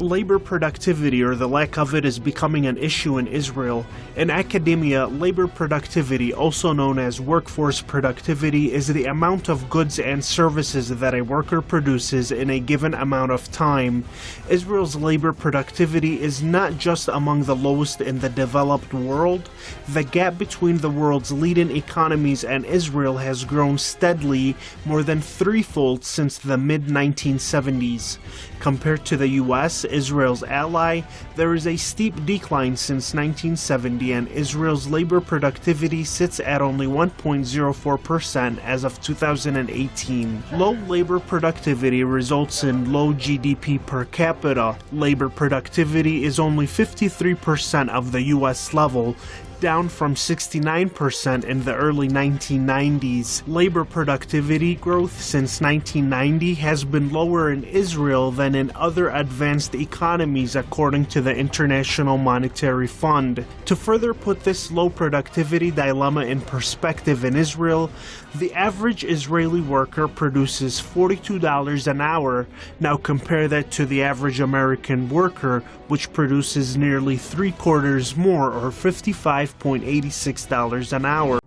Labor productivity, or the lack of it, is becoming an issue in Israel. In academia, labor productivity, also known as workforce productivity, is the amount of goods and services that a worker produces in a given amount of time. Israel's labor productivity is not just among the lowest in the developed world. The gap between the world's leading economies and Israel has grown steadily, more than threefold since the mid-1970s. Compared to the US, Israel's ally, there is a steep decline since 1970, and Israel's labor productivity sits at only 1.04% as of 2018. Low labor productivity results in low GDP per capita. Labor productivity is only 53% of the US level, down from 69% in the early 1990s. Labor productivity growth since 1990 has been lower in Israel than in other advanced economies, according to the International Monetary Fund. To further put this low productivity dilemma in perspective, in Israel, the average Israeli worker produces $42 an hour. Now compare that to the average American worker, which produces nearly three-quarters more, or $55.86 an hour.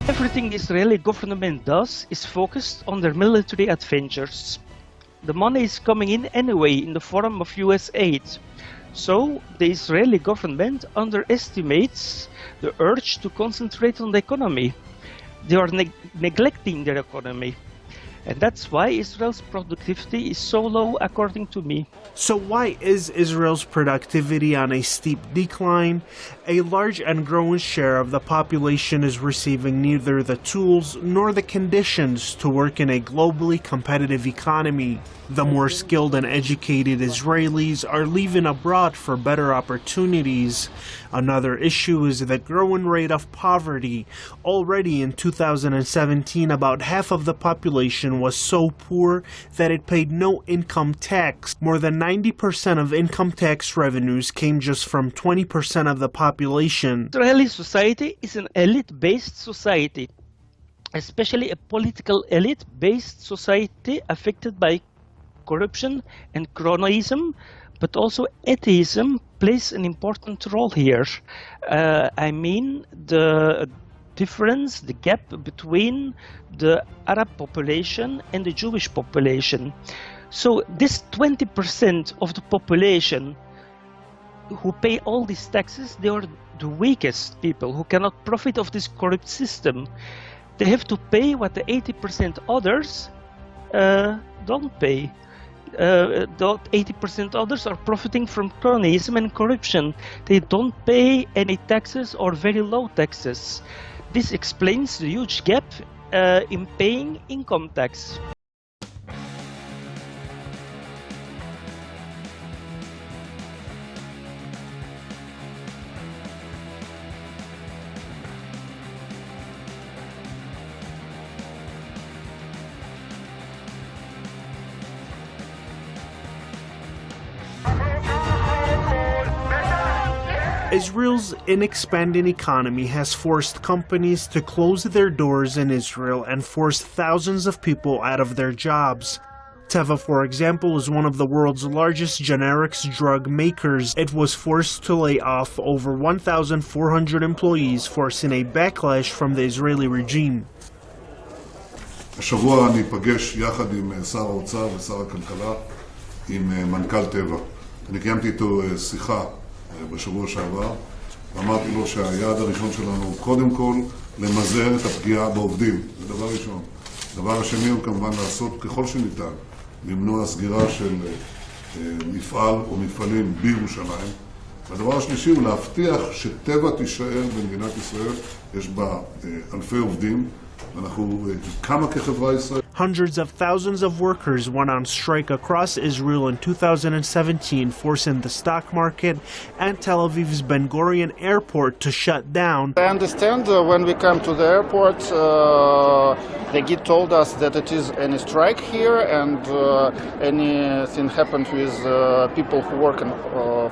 Everything the Israeli government does is focused on their military adventures. The money is coming in anyway in the form of US aid. So the Israeli government underestimates the urge to concentrate on the economy. They are neglecting their economy. And that's why Israel's productivity is so low, according to me. So why is Israel's productivity on a steep decline? A large and growing share of the population is receiving neither the tools nor the conditions to work in a globally competitive economy. The more skilled and educated Israelis are leaving abroad for better opportunities. Another issue is the growing rate of poverty. Already in 2017, about half of the population was so poor that it paid no income tax. More than 90% of income tax revenues came just from 20% of the population. Israeli society is an elite-based society, especially a political elite-based society affected by corruption and cronyism, but also atheism plays an important role here. I mean, the difference, the gap between the Arab population and the Jewish population. So this 20% of the population who pay all these taxes, they are the weakest people who cannot profit of this corrupt system. They have to pay what the 80% others don't pay. The 80% others are profiting from cronyism and corruption. They don't pay any taxes or very low taxes. This explains the huge gap in paying income tax. Israel's expanding economy has forced companies to close their doors in Israel and forced thousands of people out of their jobs. Teva, for example, is one of the world's largest generics drug makers. It was forced to lay off over 1,400 employees, forcing a backlash from the Israeli regime. השבוע אני אפגש יחד עם שר האוצר ושר הכלכלה עם מנכ"ל טבע. אני קיימתי איתו שיחה בשבוע שעבר, ואמרתי לו שהיעד הראשון שלנו הוא קודם כל למזער את הפגיעה בעובדים. זה דבר ראשון. דבר השני הוא כמובן לעשות ככל שניתן, למנוע סגירה של מפעל או מפעלים בירושלים. והדבר השלישי הוא להבטיח שטבע תישאר במדינת ישראל, יש בה אלפי עובדים, אנחנו כמה כחברה ישראלית. Hundreds of thousands of workers went on strike across Israel in 2017, forcing the stock market and Tel Aviv's Ben Gurion airport to shut down. I understand when we come to the airport, the guide told us that it is any strike here and anything happened with people who work in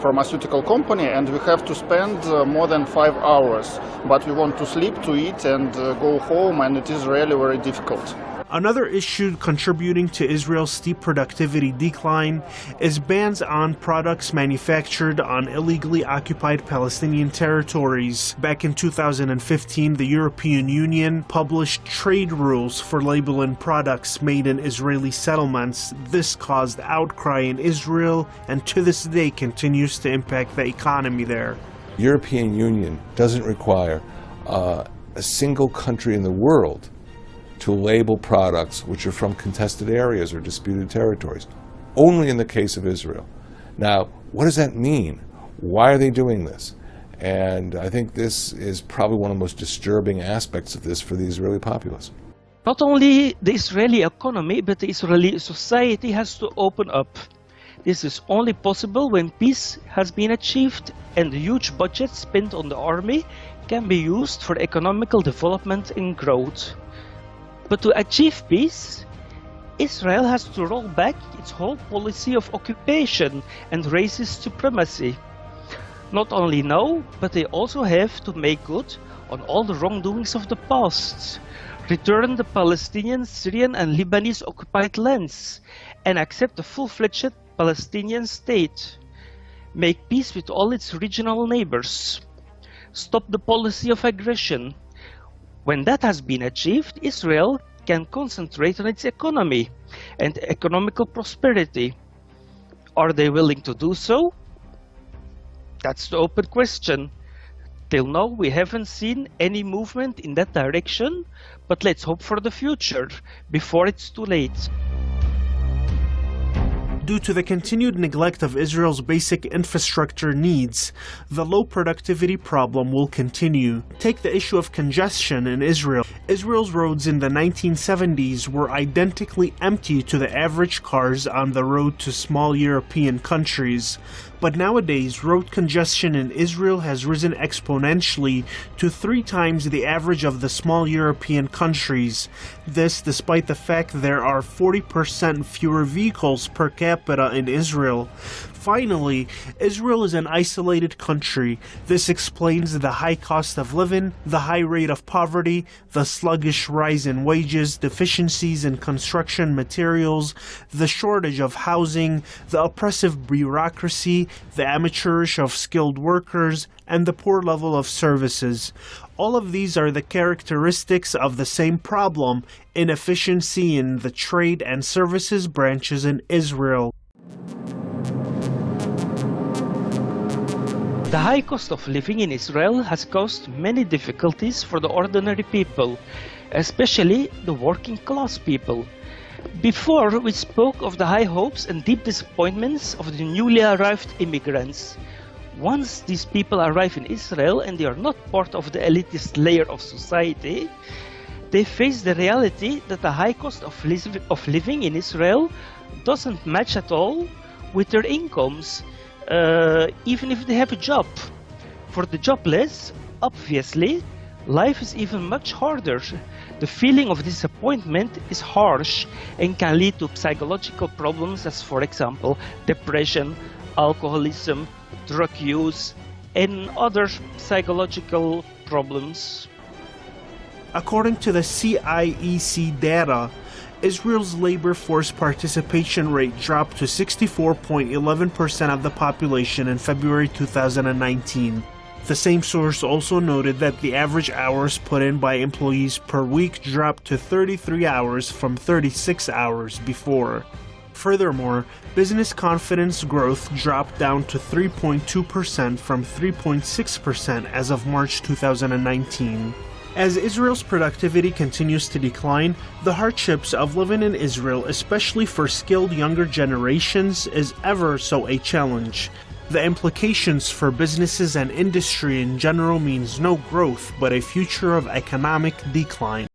pharmaceutical company, and we have to spend more than 5 hours. But we want to sleep, to eat, and go home, and it is really very difficult. Another issue contributing to Israel's steep productivity decline is bans on products manufactured on illegally occupied Palestinian territories. Back in 2015, the European Union published trade rules for labeling products made in Israeli settlements. This caused outcry in Israel and to this day continues to impact the economy there. The European Union doesn't require a single country in the world to label products which are from contested areas or disputed territories, only in the case of Israel. Now, what does that mean? Why are they doing this? And I think this is probably one of the most disturbing aspects of this for the Israeli populace. Not only the Israeli economy, but the Israeli society has to open up. This is only possible when peace has been achieved and the huge budget spent on the army can be used for economical development and growth. But to achieve peace, Israel has to roll back its whole policy of occupation and racist supremacy. Not only now, but they also have to make good on all the wrongdoings of the past, return the Palestinian, Syrian and Lebanese occupied lands, and accept a full-fledged Palestinian state, make peace with all its regional neighbors, stop the policy of aggression. When that has been achieved, Israel can concentrate on its economy and economical prosperity. Are they willing to do so? That's the open question. Till now, we haven't seen any movement in that direction, but let's hope for the future, before it's too late. Due to the continued neglect of Israel's basic infrastructure needs, the low productivity problem will continue. Take the issue of congestion in Israel. Israel's roads in the 1970s were identically empty to the average cars on the road to small European countries. But nowadays, road congestion in Israel has risen exponentially to 3 times the average of the small European countries. This despite the fact there are 40% fewer vehicles per capita in Israel. Finally, Israel is an isolated country. This explains the high cost of living, the high rate of poverty, the sluggish rise in wages, deficiencies in construction materials, the shortage of housing, the oppressive bureaucracy, the amateurish of skilled workers, and the poor level of services. All of these are the characteristics of the same problem, inefficiency in the trade and services branches in Israel. The high cost of living in Israel has caused many difficulties for the ordinary people, especially the working class people. Before, we spoke of the high hopes and deep disappointments of the newly arrived immigrants. Once these people arrive in Israel and they are not part of the elitist layer of society, they face the reality that the high cost of living in Israel doesn't match at all with their incomes, even if they have a job. For the jobless, obviously, life is even much harder. The feeling of disappointment is harsh and can lead to psychological problems as, for example, depression, alcoholism, drug use, and other psychological problems. According to the CIEC data, Israel's labor force participation rate dropped to 64.11% of the population in February 2019. The same source also noted that the average hours put in by employees per week dropped to 33 hours from 36 hours before. Furthermore, business confidence growth dropped down to 3.2% from 3.6% as of March 2019. As Israel's productivity continues to decline, the hardships of living in Israel, especially for skilled younger generations, is ever so a challenge. The implications for businesses and industry in general means no growth, but a future of economic decline.